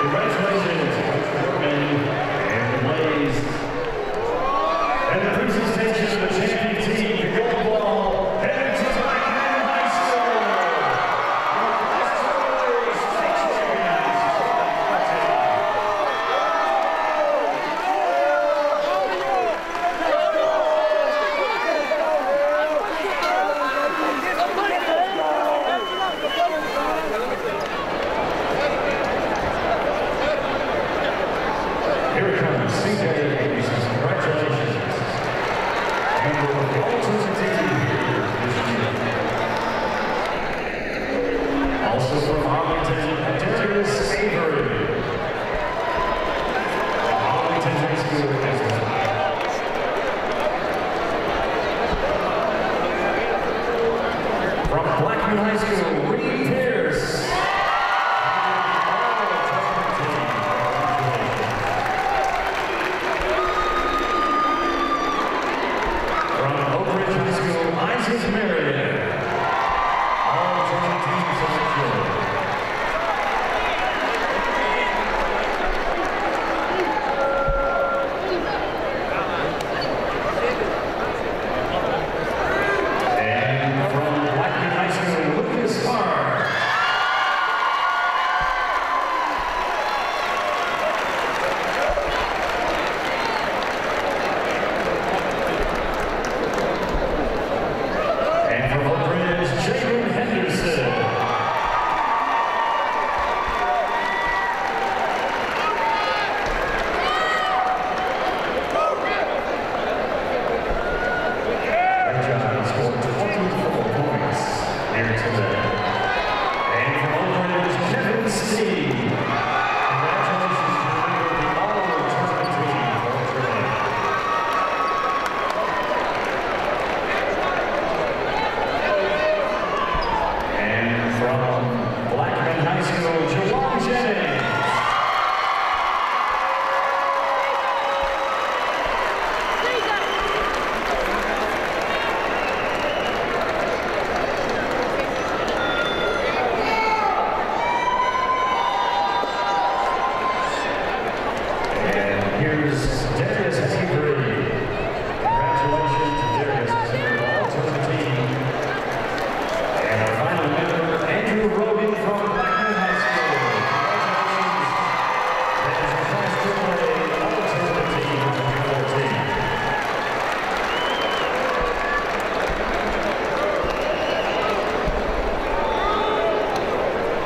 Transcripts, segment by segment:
Congratulations, Coach Blackman and the Blaze. And the presentation of the champion team, the gold ball, headed to Blackman High School. Here it comes, CJ. Congratulations. And the ultimate team here this year. Also from Arlington, Darius Avery. Arlington High School as well. From Blackman High School, Reed Pierce.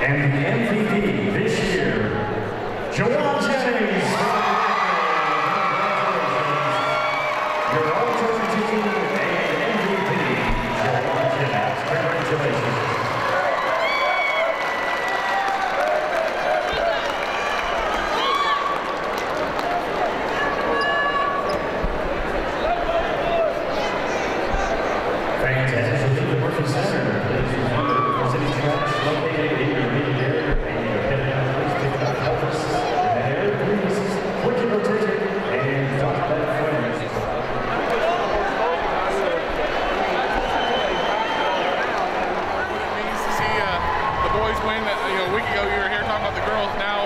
And the MVP this year, Joel Jennings. Your alternate team and MVP, Joel Jennings. Congratulations. Fantastic. The Murphy Center. Please remember, city trash located in your meeting area. And you head out, please pick up help us. And please, click your ticket and talk about friends. It means to see the boys win. A week ago you were here talking about the girls. Now,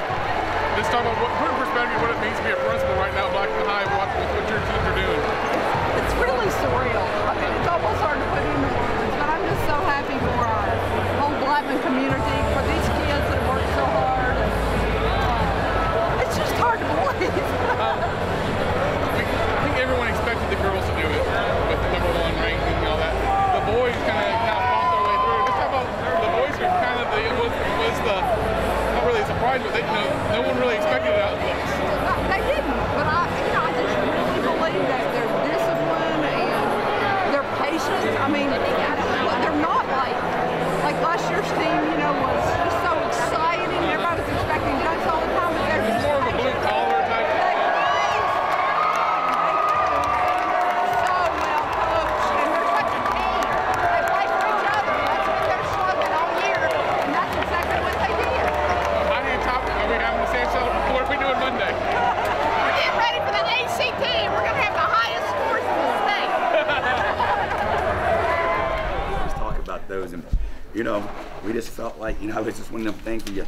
just talk about put in perspective what it means to be a principal right now, Blackman High, what your teams are doing. It's really surreal. I mean, it's almost hard to put into words, but I'm just so happy for our whole Blackman community, for these kids that work so hard. It's just hard to believe. those. And, you know, we just felt like, you know, it was just one of them things where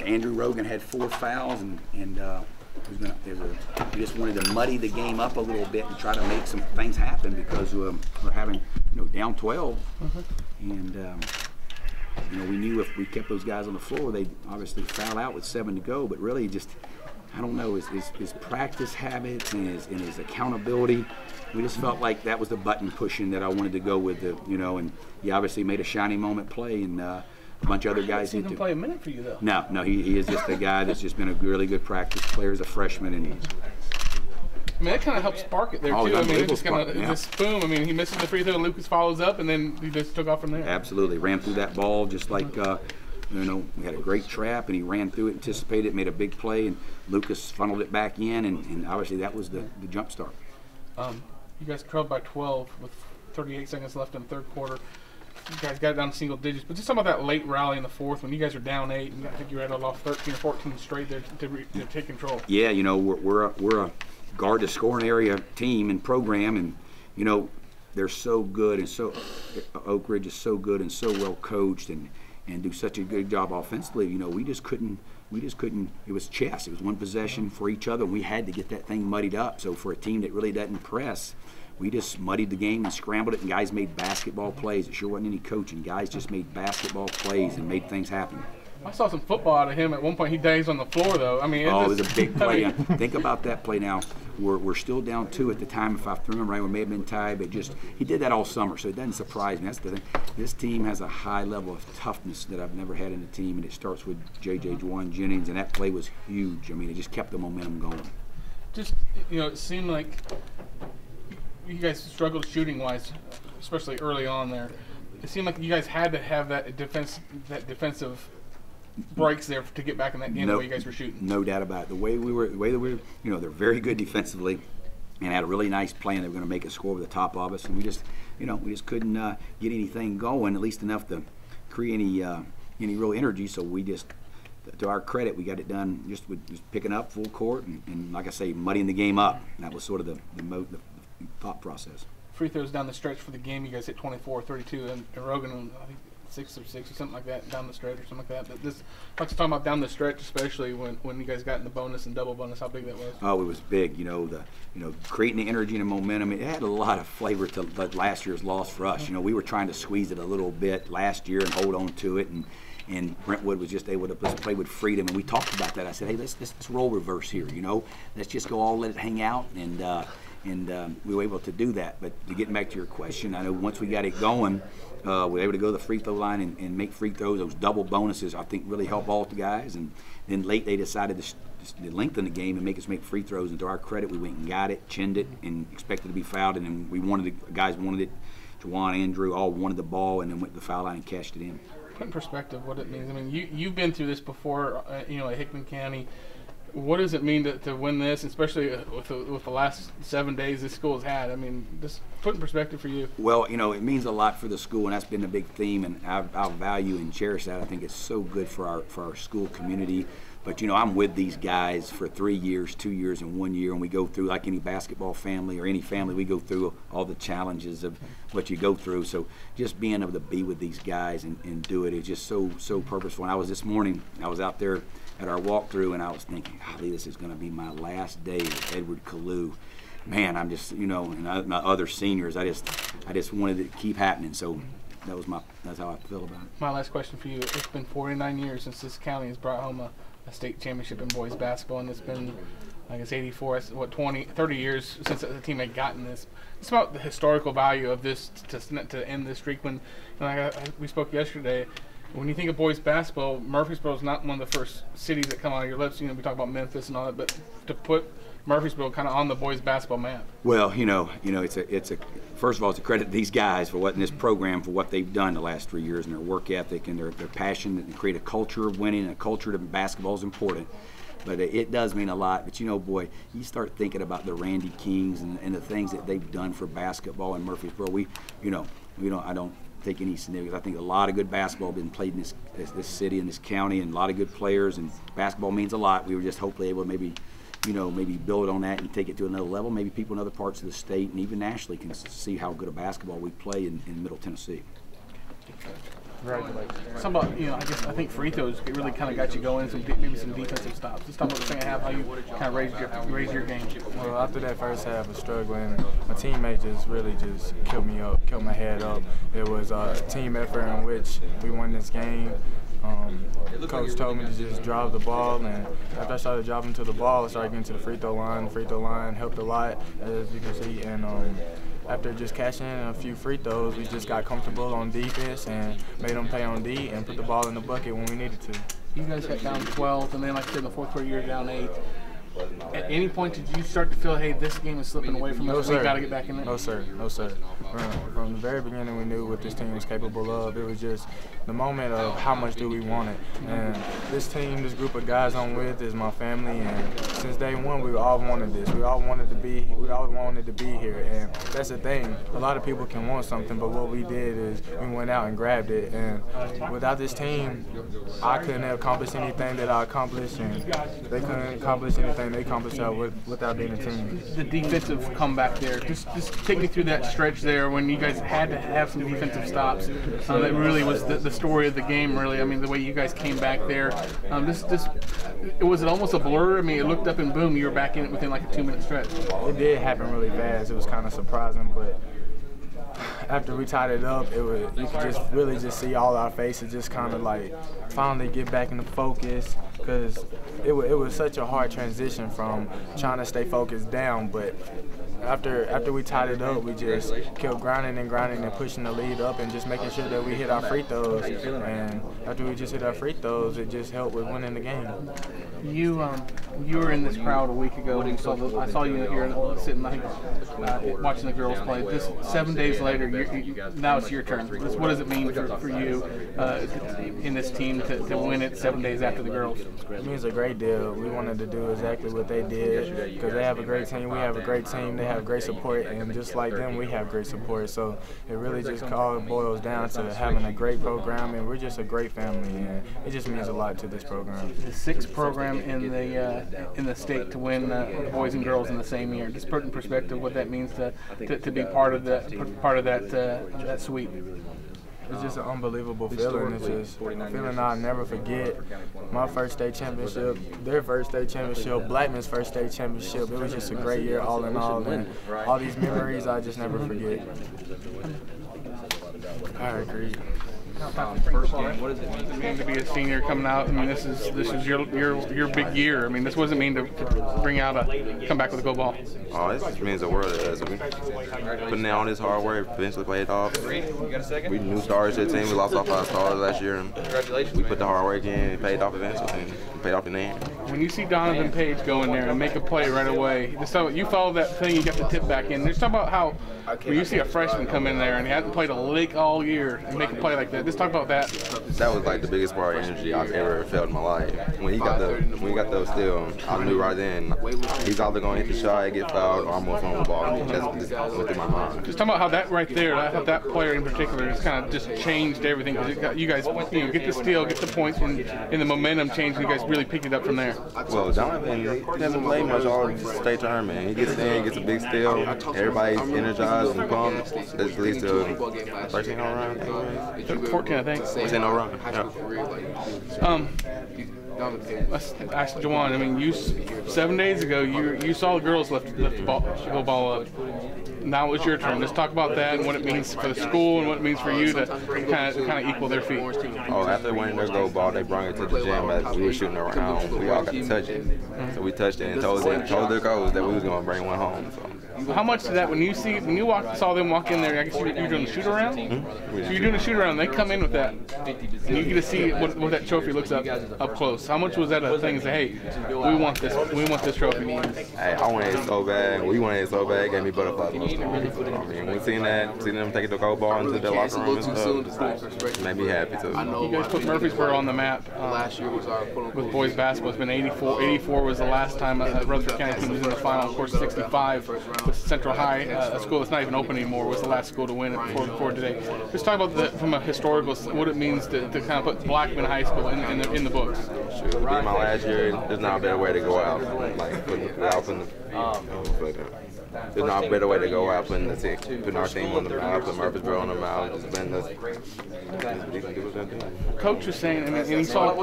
Andrew Rogan had 4 fouls, and we just wanted to muddy the game up a little bit and try to make some things happen because we're having, you know, down 12. And, you know, we knew if we kept those guys on the floor, they'd obviously foul out with 7 to go, but really just, I don't know, his practice habits and his accountability, we just felt like that was the button pushing that I wanted to go with, you know, and he obviously made a shining moment play, and a bunch of other guys did too. Play a minute for you though. No, he is just a guy that's just been a really good practice player as a freshman, and I mean, that kind of helped spark it there, too. I mean, it just kind of, yeah. Just boom. I mean, he misses the free throw, and Lucas follows up, and then he just took off from there. Absolutely. Ran through that ball just like, you know, we had a great trap, and he ran through it, anticipated it, made a big play, and Lucas funneled it back in, and obviously that was the jump start. You guys trailed by 12 with 38 seconds left in the third quarter. You guys got it down to single digits, but just talk about that late rally in the fourth when you guys are down 8, and I think you had off 13 or 14 straight there to take control. Yeah, you know, we're a guard the scoring area team and program, and you know they're so good, and so Oak Ridge is so good and so well coached, and do such a good job offensively. You know, we just couldn't. It was chess. It was one possession for each other, and we had to get that thing muddied up. So for a team that really doesn't press, we just muddied the game and scrambled it, and guys made basketball plays. It sure wasn't any coaching. Guys just made basketball plays and made things happen. I saw some football out of him at one point. He dazed on the floor, though. I mean, it was a big play. Think about that play now. We're still down 2 at the time, if I remember right. We may have been tied, but just he did that all summer, so it doesn't surprise me. That's the thing. This team has a high level of toughness that I've never had in the team, and it starts with J.J. Juwan Jennings, and that play was huge. I mean, it just kept the momentum going. Just, you know, it seemed like you guys struggled shooting-wise, especially early on there. It seemed like you guys had to have that defensive breaks there to get back in that game the way you guys were shooting. No doubt about it. The way that we were, you know, they're very good defensively, and had a really nice plan. They were going to make a score over the top of us, and we just, you know, couldn't get anything going, at least enough to create any real energy. So we just, to our credit, we got it done just with picking up full court and like I say, muddying the game up. And that was sort of the thought process. Free throws down the stretch for the game, you guys hit 24, 32, and Rogan, I think 6 of 6 or something like that down the stretch or something like that. But this, let's talk about down the stretch, especially when you guys got in the bonus and double bonus. How big that was? Oh, it was big. You know, creating the energy and the momentum. It had a lot of flavor to last year's loss for us. You know, we were trying to squeeze it a little bit last year and hold on to it, and Brentwood was just able to play with freedom. And we talked about that. I said, hey, let's role reverse here. You know, let's just go all let it hang out, and we were able to do that. But to get back to your question, I know once we got it going, we were able to go to the free throw line and make free throws. Those double bonuses, I think, really helped all the guys. And then late they decided to lengthen the game and make us make free throws. And to our credit, we went and got it, chinned it, and expected to be fouled. And then the guys wanted it. Juwan, Andrew, all wanted the ball, and then went to the foul line and cashed it in. Put in perspective what it means. I mean, you've been through this before, you know, at Hickman County. What does it mean to win this, especially with the last 7 days this school has had? I mean, just put in perspective for you. Well, you know, it means a lot for the school, and that's been a big theme, and I value and cherish that. I think it's so good for our school community. But, you know, I'm with these guys for 3 years, 2 years, and 1 year, and we go through, like any basketball family or any family, we go through all the challenges of what you go through. So just being able to be with these guys and do it is just so purposeful. And this morning, I was out there at our walkthrough, and I was thinking, golly, this is going to be my last day with Edward Kalu. Man, I'm just, you know, and my other seniors, I just wanted it to keep happening. So that's how I feel about it. My last question for you: it's been 49 years since this county has brought home a state championship in boys basketball, and it's been, I guess, 84, 30 years since the team had gotten this. It's about the historical value of this to end this streak. When, you know, we spoke yesterday. When you think of boys basketball, Murfreesboro is not one of the first cities that come out of your lips. You know, we talk about Memphis and all that, but to put Murfreesboro kind of on the boys basketball map. Well, you know, it's a first of all, it's a credit to these guys for what in this program for what they've done the last 3 years and their work ethic and their passion and create a culture of winning and a culture of basketball is important. But it does mean a lot. But, you know, boy, you start thinking about the Randy Kings and the things that they've done for basketball in Murfreesboro. I don't take any significance. I think a lot of good basketball has been played in this city and this county, and a lot of good players, and basketball means a lot. We were just hopefully able to maybe build on that and take it to another level. Maybe people in other parts of the state and even nationally can see how good a basketball we play in Middle Tennessee. Congratulations. Some about, I think free throws really kind of got you going, maybe some defensive stops. Just talk about the second half, how you kind of raised your game. Well, after that first half of struggling, my teammates just really just killed me up, killed my head up. It was a team effort in which we won this game. Coach told me to just drive the ball, and after I started driving to the ball, I started getting to the free throw line. The free throw line helped a lot, as you can see, and after just cashing in a few free throws, we just got comfortable on defense and made them pay on D and put the ball in the bucket when we needed to. You guys got down 12, and then like I said, in the fourth quarter, you're down 8. At any point did you start to feel, hey, this game is slipping away from us, we got to get back in it? No, sir. No, sir. From the very beginning, we knew what this team was capable of. It was just the moment of how much do we want it. And this team, this group of guys I'm with is my family, and since day one, we all wanted this. We all wanted to be here, and that's the thing. A lot of people can want something, but what we did is we went out and grabbed it. And without this team, I couldn't have accomplished anything that I accomplished, and they couldn't accomplish anything they accomplished without being a team. The defensive comeback there, just take me through that stretch there when you guys had to have some defensive stops. That really was the story of the game, really. I mean, the way you guys came back there. Was it almost a blur? I mean, it looked up and boom, you were back in it within like a 2-minute stretch. It did happen really fast. It was kind of surprising, but after we tied it up, you could just really see all our faces just kind of like finally get back into focus, because it was such a hard transition from trying to stay focused down, but after we tied it up, we just kept grinding and pushing the lead up and just making sure that we hit our free throws. And after we just hit our free throws, it just helped with winning the game. You were in this crowd a week ago. I saw you here sitting, watching the girls play. 7 days later, now it's your turn. What does it mean for you in this team to win it 7 days after the girls? It means a great deal. We wanted to do exactly what they did because they have a great team. We have a great team. They have great support, and just like them, we have great support. So it really just all boils down to having a great program, and we're just a great family, and it just means a lot to this program. The 6th program in the state to win boys and girls in the same year. Just put in perspective what that means to be part of that sweep. It's just an unbelievable feeling. It's just a feeling I'll never forget. My first state championship, their first state championship, Blackman's first state championship. It was just a great year all in all, and all these memories I just never forget. I agree. First game, what does it mean to be a senior coming out? I mean, this is your big year. I mean, this wasn't mean to bring out come back with a gold ball. Oh, this means the world to us. We putting in all this hard work, eventually paid off. We new stars to the team. We lost all 5 stars last year. And we put the hard work in, it paid off eventually, and paid off in the end. When you see Donovan Page go in there and make a play right away, just talk about, you follow that thing, you got the tip back in. Just talk about how when you see a freshman come in there and he hasn't played a lick all year and make a play like that. Just talk about that. That was like the biggest part of energy I've ever felt in my life. When he got the steal, I knew right then he's either going to hit the shot, get fouled, or I'm going to throw the ball. That's just went through my mind. Just talk about how that right there, I thought that player in particular has kind of just changed everything. You guys get the steal, get the points, and the momentum changed, and you guys really picked it up from there. Well, Donovan, he doesn't play much all state tournament. He gets in, gets a big steal, everybody's energized and pumped. That leads to a 13-0 run. 14, I think. 14-0 run. Yeah. Let's ask Jawan. I mean, 7 days ago, you saw the girls lift the ball up. Now it's your turn. Let's talk about that and what it means for the school and what it means for you to kind of equal their feet. Oh, after winning their gold ball, they brought it to the gym as we were shooting around. We all got to touch it. So we touched it and told their coach that we was going to bring one home. So. How much of that, when you saw them walk in there, I guess you're doing the shoot around? Mm-hmm. So you're doing a shoot around, they come in with that, and you get to see what that trophy looks up close. How much was that a thing to say, hey, we want this trophy? Hey, I wanted it so bad, we wanted it so bad, it gave me butterflies. I mean, we seen them take the gold ball into their locker room and stuff, it made me happy too. You guys put Murfreesboro on the map with boys basketball. It's been 84. 84 was the last time a Rutherford County team was in the final. Of course, 65 with Central High, a school that's not even open anymore, was the last school to win it before today. Just talk about from a historical, what it means to kind of put Blackman High School in the books. Sure, being my last year, there's not a better way to go out. Like putting it out in the there's not a better way to go out putting our team on the map, putting Murfreesboro on the map, just been this. Coach was saying, and he saw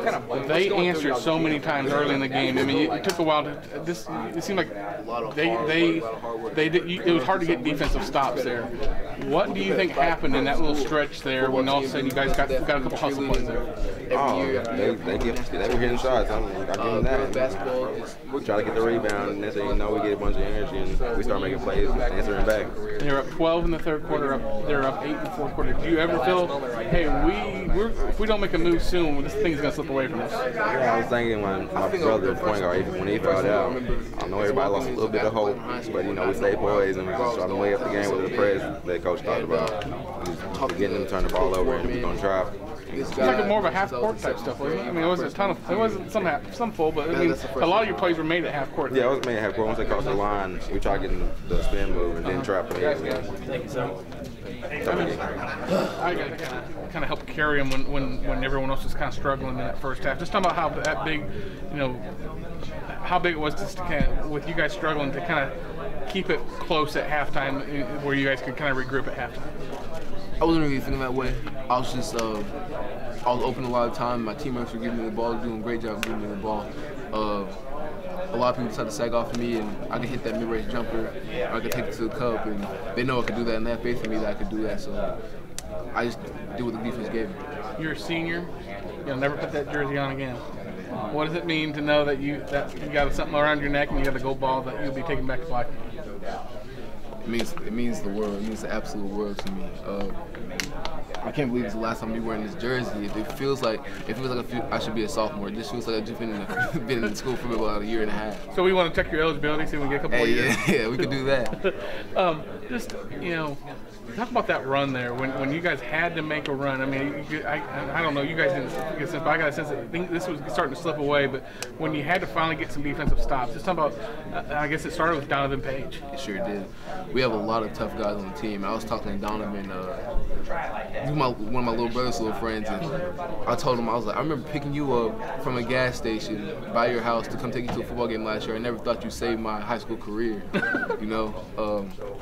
they answered so many times early in the game. I mean, it took a while to. It seemed like they did. It was hard to get defensive stops there. What do you think happened in that little stretch there when all of a sudden you guys got a couple hustle plays there? Oh, they were getting shots. I give them that. We try to get the rebound, and next thing you know, we get a bunch of energy, and we start making plays, answering back. They're up 12 in the third quarter. They're up 8 in the fourth quarter. Do you ever feel, hey, if we don't make a move soon, this thing's gonna slip away from us? Yeah, I was thinking when my brother, the point guard, when he fouled out, I know everybody lost a little bit of hope, but we stayed poised and we just tried to weigh up the game with the press that coach talked about. Just getting them to turn the ball over and we're gonna try. It's like more of a half court type stuff, wasn't it? I mean, it wasn't a ton of, it wasn't some full, but I mean, a lot of your plays were made at half court. Yeah, it was made at half court. Once they crossed the line, we tried getting the spin move and then trap them. Thank you, sir. I got to kind of help carry them when everyone else was kind of struggling in that first half. Just talking about how that big, how big it was just to kind of, with you guys struggling to kind of keep it close at halftime, where you guys could kind of regroup at halftime. I wasn't really thinking that way. I was just, I was open a lot of time. My teammates were giving me the ball, doing a great job giving me the ball. A lot of people decided to sag off of me, and I could hit that mid-range jumper, or I could take it to the cup, and they know I could do that, and they have faith in me that I could do that. So I just did what the defense gave me. You're a senior. You'll never put that jersey on again. What does it mean to know that you got something around your neck and you got a gold ball that you'll be taking back to Blackman? It means the world. It means the absolute world to me. I can't believe it's the last time I'm wearing this jersey. It feels like I should be a sophomore. It just feels like I've just been in school for about a year and a half. So we want to check your eligibility, see if we get a couple more years. Yeah, we could do that. Just talk about that run there when you guys had to make a run. I mean, I don't know. You guys didn't get a sense, but I got a sense that I think this was starting to slip away. But when you had to finally get some defensive stops, just talk about. I guess it started with Donovan Page. It sure did. We have a lot of tough guys on the team. I was talking to Donovan. He's one of my little brother's little friends, and I told him, I was like, I remember picking you up from a gas station by your house to come take you to a football game last year. I never thought you'd save my high school career.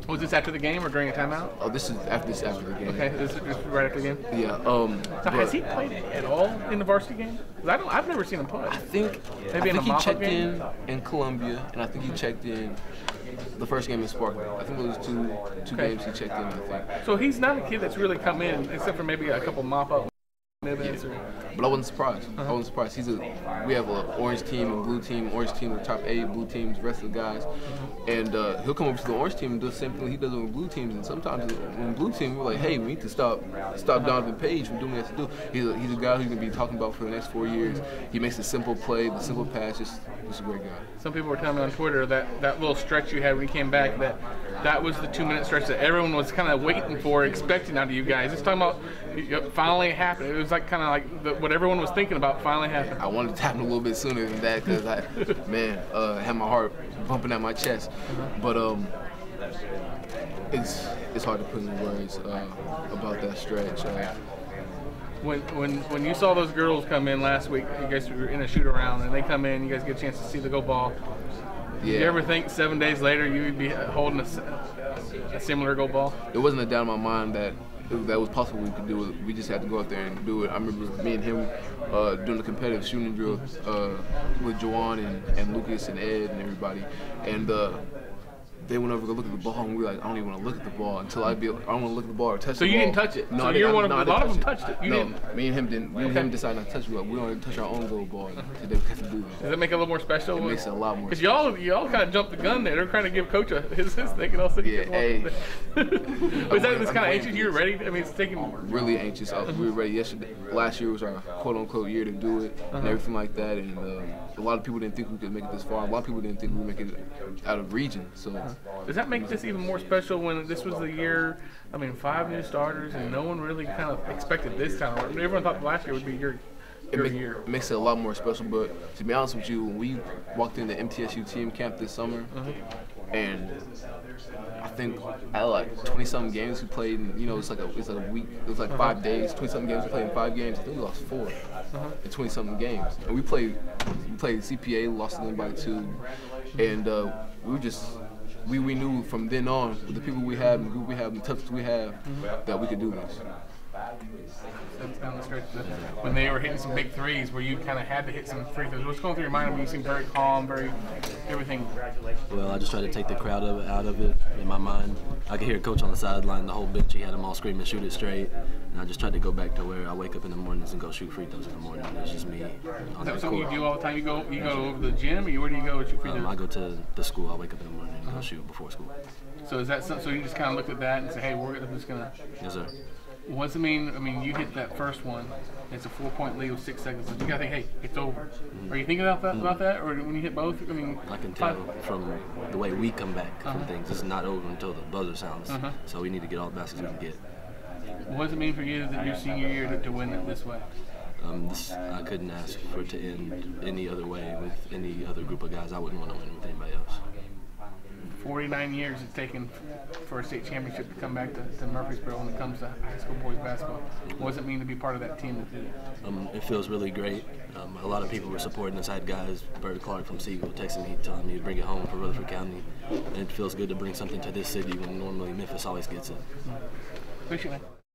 Was this after the game or during a timeout? Oh, this is after the game. Okay, this is right after the game. Yeah. So has he played at all in the varsity game? Because I've never seen him play. I think he checked in Columbia, and I think he checked in the first game in Sparkman. I think it was two games he checked in, I think. So he's not a kid that's really come in, except for maybe a couple mop-up minutes. Yeah. But I wasn't surprised. I wasn't surprised. We have an orange team and blue team. Orange team are top 8, blue teams, rest of the guys. And he'll come over to the orange team and do the same thing he does with blue teams. And sometimes when blue team, we're like, hey, we need to stop Donovan Page from doing what he has to do. He's a guy who's going to be talking about for the next 4 years. He makes a simple play, the simple pass, just a great guy. Some people were telling me on Twitter that little stretch you had when you came back, that was the 2-minute stretch that everyone was kind of waiting for, expecting out of you guys. Just talking about finally happened. It was like kind of like what everyone was thinking about finally happened. I wanted to happen a little bit sooner than that because I had my heart bumping at my chest. But it's hard to put into words about that stretch. When you saw those girls come in last week, you guys were in a shoot around, and they come in, you guys get a chance to see the go ball. Yeah. Did you ever think 7 days later you would be holding a similar go ball? It wasn't a doubt in my mind that was possible we could do it. We just had to go out there and do it. I remember me and him doing the competitive shooting drill with Juwan and Lucas and Ed and everybody. And they went over to look at the ball, and we were like, I don't even want to look at the ball until I don't want to look at the ball or touch the ball. So you didn't touch it? No, so I didn't. A lot of them touched it. You no, didn't? Me and him didn't. Me and him decided not to touch it. We don't even touch our own goal ball. Today we have to do that. Does it make it a little more special? It makes it a lot more. Because y'all kind of jumped the gun there. They're trying to give Coach his thing, and also yeah, hey. Was that kind of anxious? You were ready? I mean, it's taking really anxious. We were ready yesterday. Last year was our quote-unquote year to do it and everything like that. And a lot of people didn't think we could make it this far. A lot of people didn't think we would make it out of region. So does that make this even more special when this was the year? I mean, 5 new starters, and no one really kind of expected this kind of work. Everyone thought last year would be your year. It makes it a lot more special. But to be honest with you, when we walked into MTSU team camp this summer, and I think at like 20-something games we played, and it's like a week. It was like 5 days. 20-something games we played in 5 games. I think we lost 4 in 20-something games. And we played CPA, lost to them by 2, and we were just we knew from then on, with the people we have, and the group we have, and the touches we have, that we could do this. Down the stretch, when they were hitting some big threes, where you kind of had to hit some free throws. What's going through your mind? I mean, you seem very calm, very everything. Well, I just tried to take the crowd out of it in my mind. I could hear Coach on the sideline, the whole bench. He had them all screaming, "Shoot it straight!" And I just tried to go back to where I wake up in the mornings and go shoot free throws in the morning. It's just me on Is that the something you court. do all the time? You go over to the gym, or where do you go to shoot free throws? I go to the school. I wake up in the morning and go shoot before school. So is that something? So you just kind of looked at that and say, "Hey, we're just gonna." Yes, sir. What does it mean? I mean, you hit that first one. It's a 4-point lead with 6 seconds. You gotta think, hey, it's over. Are you thinking about that, or when you hit both? I mean, I can tell from the way we come back from things. It's not over until the buzzer sounds. So we need to get all the baskets we can get. What does it mean for you that your senior year to win it this way? I couldn't ask for it to end any other way with any other group of guys. I wouldn't want to win with anybody else. 49 years it's taken for a state championship to come back to Murfreesboro when it comes to high school boys basketball. What does it mean to be part of that team that did it? It feels really great. A lot of people were supporting us. I had guys, Bert Clark from Siegel, texting me, telling me to bring it home for Rutherford County. And it feels good to bring something to this city when normally Memphis always gets it. Appreciate it.